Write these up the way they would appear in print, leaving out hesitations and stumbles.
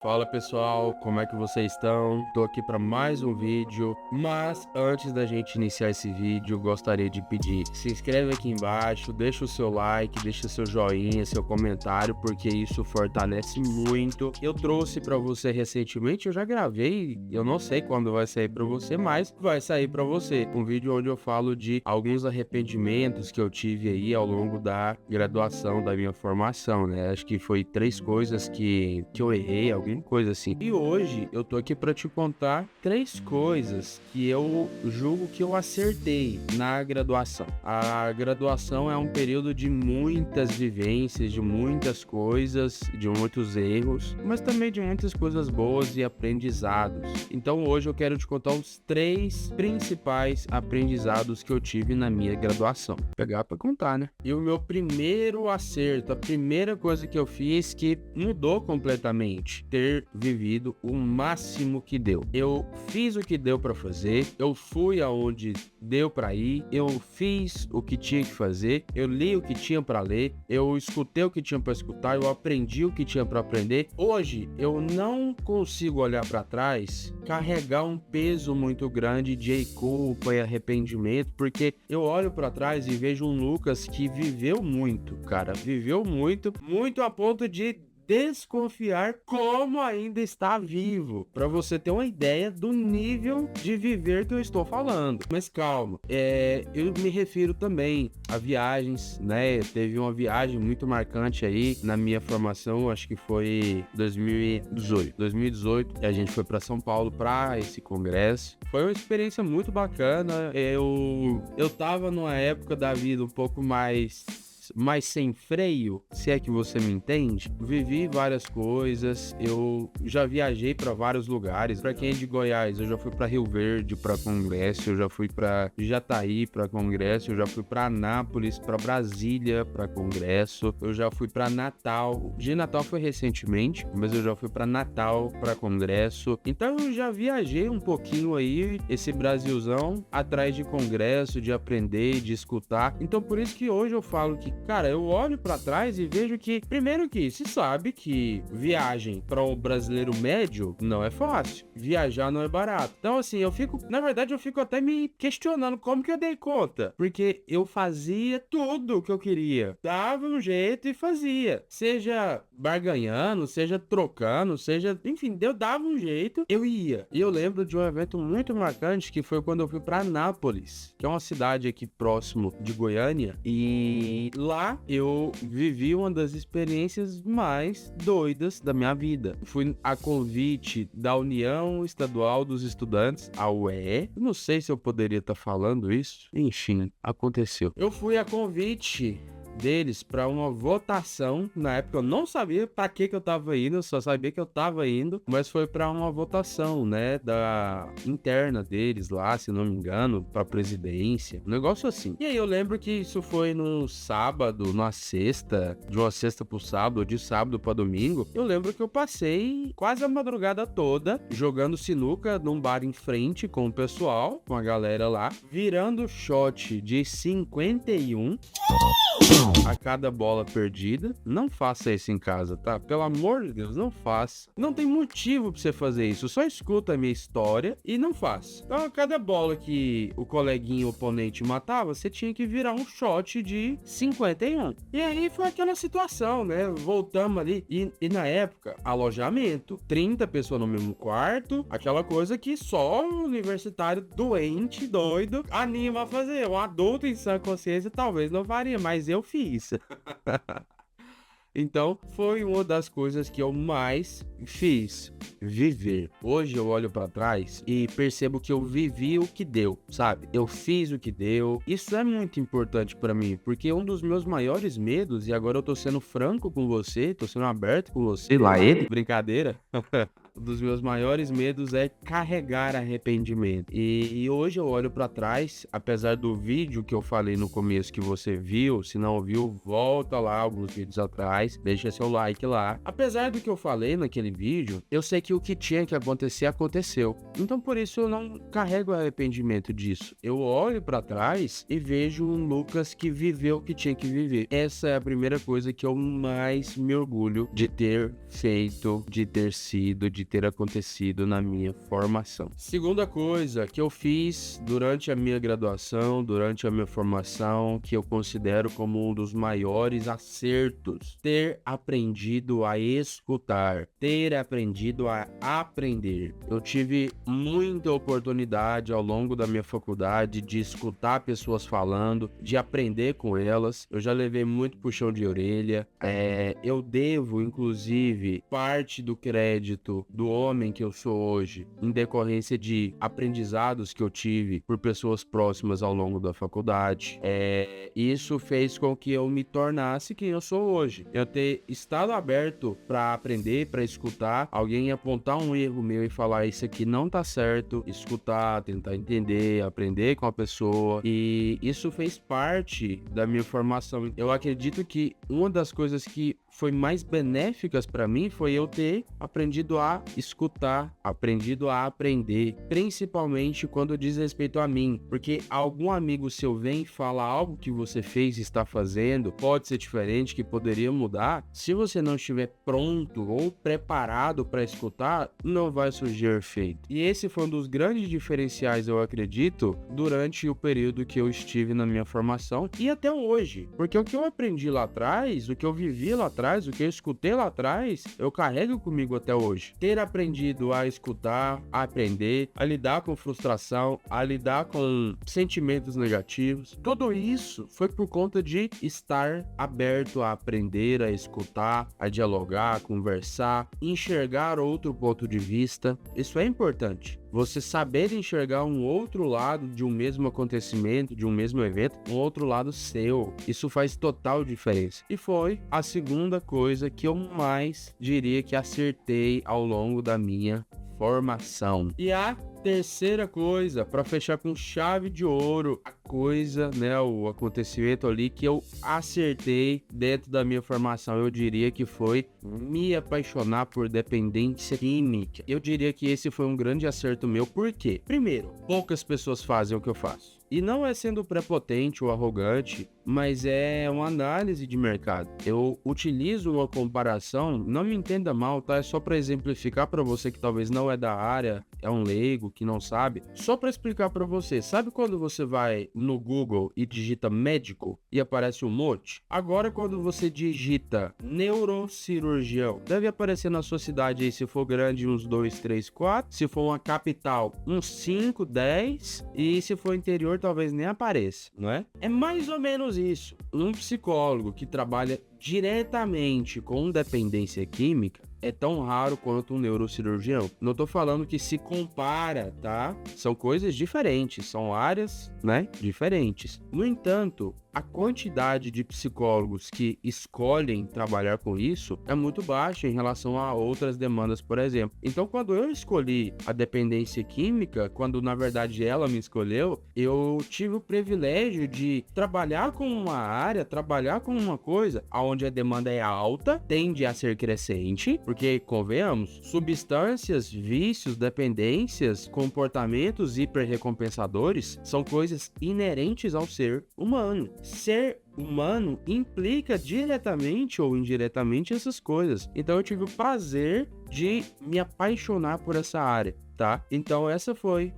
Fala pessoal, como é que vocês estão? Tô aqui para mais um vídeo, mas antes da gente iniciar esse vídeo, gostaria de pedir, se inscreve aqui embaixo, deixa o seu like, deixa seu joinha, seu comentário, porque isso fortalece muito. Eu trouxe para você recentemente, eu já gravei, eu não sei quando vai sair para você, mas vai sair para você, um vídeo onde eu falo de alguns arrependimentos que eu tive aí ao longo da graduação, da minha formação, né? Acho que foi 3 coisas que eu errei, alguma coisa assim. E hoje eu tô aqui para te contar 3 coisas que eu julgo que eu acertei na graduação. A graduação é um período de muitas vivências, de muitas coisas, de muitos erros, mas também de muitas coisas boas e aprendizados. Então hoje eu quero te contar os 3 principais aprendizados que eu tive na minha graduação. Vou pegar para contar, né? E o meu primeiro acerto, a primeira coisa que eu fiz que mudou completamente, ter vivido o máximo que deu. Eu fiz o que deu para fazer, eu fui aonde deu para ir, eu fiz o que tinha que fazer, eu li o que tinha para ler, eu escutei o que tinha para escutar, eu aprendi o que tinha para aprender. Hoje eu não consigo olhar para trás, carregar um peso muito grande de culpa e arrependimento, porque eu olho para trás e vejo um Lucas que viveu muito, cara, viveu muito, muito a ponto de desconfiar como ainda está vivo, para você ter uma ideia do nível de viver que eu estou falando. Mas calma, eu me refiro também a viagens, né? Teve uma viagem muito marcante aí na minha formação, acho que foi 2018, e a gente foi para São Paulo para esse congresso. Foi uma experiência muito bacana. Eu tava numa época da vida um pouco mais sem freio, se é que você me entende. Vivi várias coisas, eu já viajei para vários lugares. Para quem é de Goiás, eu já fui para Rio Verde para congresso, eu já fui para Jataí para congresso, eu já fui para Anápolis, para Brasília para congresso, eu já fui para Natal. De Natal foi recentemente, mas eu já fui para Natal para congresso. Então eu já viajei um pouquinho aí esse Brasilzão atrás de congresso, de aprender, de escutar. Então por isso que hoje eu falo que, cara, eu olho pra trás e vejo que, primeiro que se sabe que viagem para o brasileiro médio não é fácil. Viajar não é barato. Então, assim, na verdade, eu fico até me questionando como que eu dei conta. Porque eu fazia tudo o que eu queria. Dava um jeito e fazia. Seja barganhando, seja trocando, enfim, eu dava um jeito, eu ia. E eu lembro de um evento muito marcante que foi quando eu fui pra Anápolis, que é uma cidade aqui próximo de Goiânia. E lá eu vivi uma das experiências mais doidas da minha vida. Fui a convite da União Estadual dos Estudantes, a UEE. Eu não sei se eu poderia estar falando isso. Enfim, aconteceu. Eu fui a convite deles para uma votação. Na época eu não sabia para que eu tava indo, eu só sabia que eu tava indo, mas foi para uma votação, né, da interna deles lá, se não me engano, para presidência, um negócio assim. E aí eu lembro que isso foi no sábado, numa sexta, de uma sexta pro sábado, de sábado para domingo. Eu lembro que eu passei quase a madrugada toda jogando sinuca num bar em frente com o pessoal, com a galera lá, virando shot de 51 a cada bola perdida. Não faça isso em casa, tá? Pelo amor de Deus, não faça. Não tem motivo pra você fazer isso. Só escuta a minha história e não faça. Então, a cada bola que o coleguinha oponente matava, você tinha que virar um shot de 51. E aí foi aquela situação, né? Voltamos ali. E na época, alojamento, 30 pessoas no mesmo quarto, aquela coisa que só um universitário doente, doido, anima a fazer. Um adulto em sã consciência talvez não faria, mas eu fiz. Então, foi uma das coisas que eu mais fiz, viver. Hoje eu olho pra trás e percebo que eu vivi o que deu, sabe? Eu fiz o que deu. Isso é muito importante pra mim, porque um dos meus maiores medos, e agora eu tô sendo franco com você, tô sendo aberto com você, lá ele, brincadeira. dos meus maiores medos é carregar arrependimento. E hoje eu olho pra trás, apesar do vídeo que eu falei no começo que você viu, se não viu, volta lá alguns vídeos atrás, deixa seu like lá. Apesar do que eu falei naquele vídeo, eu sei que o que tinha que acontecer, aconteceu. Então por isso eu não carrego arrependimento disso. Eu olho pra trás e vejo um Lucas que viveu o que tinha que viver. Essa é a primeira coisa que eu mais me orgulho de ter feito, de ter sido, de ter acontecido na minha formação. Segunda coisa que eu fiz durante a minha graduação, durante a minha formação, que eu considero como um dos maiores acertos, ter aprendido a escutar, ter aprendido a aprender. Eu tive muita oportunidade ao longo da minha faculdade de escutar pessoas falando, de aprender com elas. Eu já levei muito puxão de orelha. Eu devo, inclusive, parte do crédito do homem que eu sou hoje, em decorrência de aprendizados que eu tive por pessoas próximas ao longo da faculdade. Isso fez com que eu me tornasse quem eu sou hoje. Eu ter estado aberto para aprender, para escutar, alguém apontar um erro meu e falar isso aqui não tá certo, escutar, tentar entender, aprender com a pessoa, e isso fez parte da minha formação. Eu acredito que uma das coisas que foi mais benéficas para mim foi eu ter aprendido a escutar, aprendido a aprender, principalmente quando diz respeito a mim, porque algum amigo seu vem e fala algo que você fez e está fazendo, pode ser diferente, que poderia mudar. Se você não estiver pronto ou preparado para escutar, não vai surgir efeito. E esse foi um dos grandes diferenciais, eu acredito, durante o período que eu estive na minha formação e até hoje, porque o que eu aprendi lá atrás, o que eu vivi lá atrás, o que eu escutei lá atrás, eu carrego comigo até hoje. Ter aprendido a escutar, a aprender, a lidar com frustração, a lidar com sentimentos negativos, tudo isso foi por conta de estar aberto a aprender, a escutar, a dialogar, a conversar, enxergar outro ponto de vista. Isso é importante. Você saber enxergar um outro lado de um mesmo acontecimento, de um mesmo evento, um outro lado seu. Isso faz total diferença. E foi a segunda coisa que eu mais diria que acertei ao longo da minha formação. E a terceira coisa, para fechar com chave de ouro, a coisa, né, o acontecimento ali que eu acertei dentro da minha formação, eu diria que foi me apaixonar por dependência química. Eu diria que esse foi um grande acerto meu. Por quê? Primeiro, poucas pessoas fazem o que eu faço. E não é sendo prepotente ou arrogante, mas é uma análise de mercado. Eu utilizo uma comparação, não me entenda mal, tá? É só para exemplificar para você que talvez não é da área, é um leigo que não sabe. Só para explicar para você, sabe quando você vai no Google e digita médico e aparece um monte? Agora quando você digita neurocirurgião, deve aparecer na sua cidade aí, se for grande, uns 2, 3, 4. Se for uma capital, uns 5, 10. E se for interior, talvez nem apareça, não é? É mais ou menos isso. Um psicólogo que trabalha diretamente com dependência química é tão raro quanto um neurocirurgião. Não tô falando que se compara, tá? São coisas diferentes, são áreas, né, diferentes. No entanto, a quantidade de psicólogos que escolhem trabalhar com isso é muito baixa em relação a outras demandas, por exemplo. Então, quando eu escolhi a dependência química, quando na verdade ela me escolheu, eu tive o privilégio de trabalhar com uma área, trabalhar com uma coisa onde a demanda é alta, tende a ser crescente, porque, convenhamos, substâncias, vícios, dependências, comportamentos hiperrecompensadores são coisas inerentes ao ser humano. Ser humano implica diretamente ou indiretamente essas coisas. Então eu tive o prazer de me apaixonar por essa área, tá? Então essa foi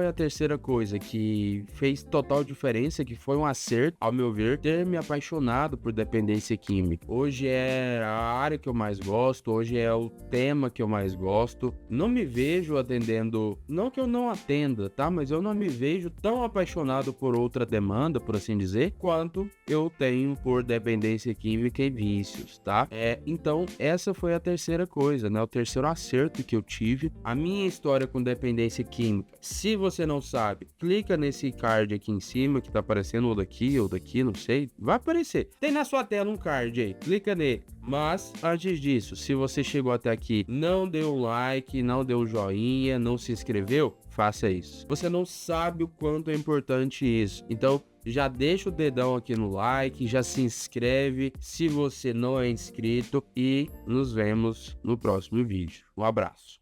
a terceira coisa que fez total diferença, que foi um acerto, ao meu ver, ter me apaixonado por dependência química. Hoje é a área que eu mais gosto, hoje é o tema que eu mais gosto. Não me vejo atendendo, não que eu não atenda, tá? Mas eu não me vejo tão apaixonado por outra demanda, por assim dizer, quanto eu tenho por dependência química e vícios, tá? Então essa foi a terceira coisa, né? O terceiro acerto que eu tive. A minha história com dependência química. Se você não sabe, clica nesse card aqui em cima, que tá aparecendo ou daqui, não sei. Vai aparecer. Tem na sua tela um card aí, clica nele. Mas, antes disso, se você chegou até aqui, não deu um like, não deu um joinha, não se inscreveu, faça isso. Você não sabe o quanto é importante isso. Então, já deixa o dedão aqui no like, já se inscreve se você não é inscrito e nos vemos no próximo vídeo. Um abraço.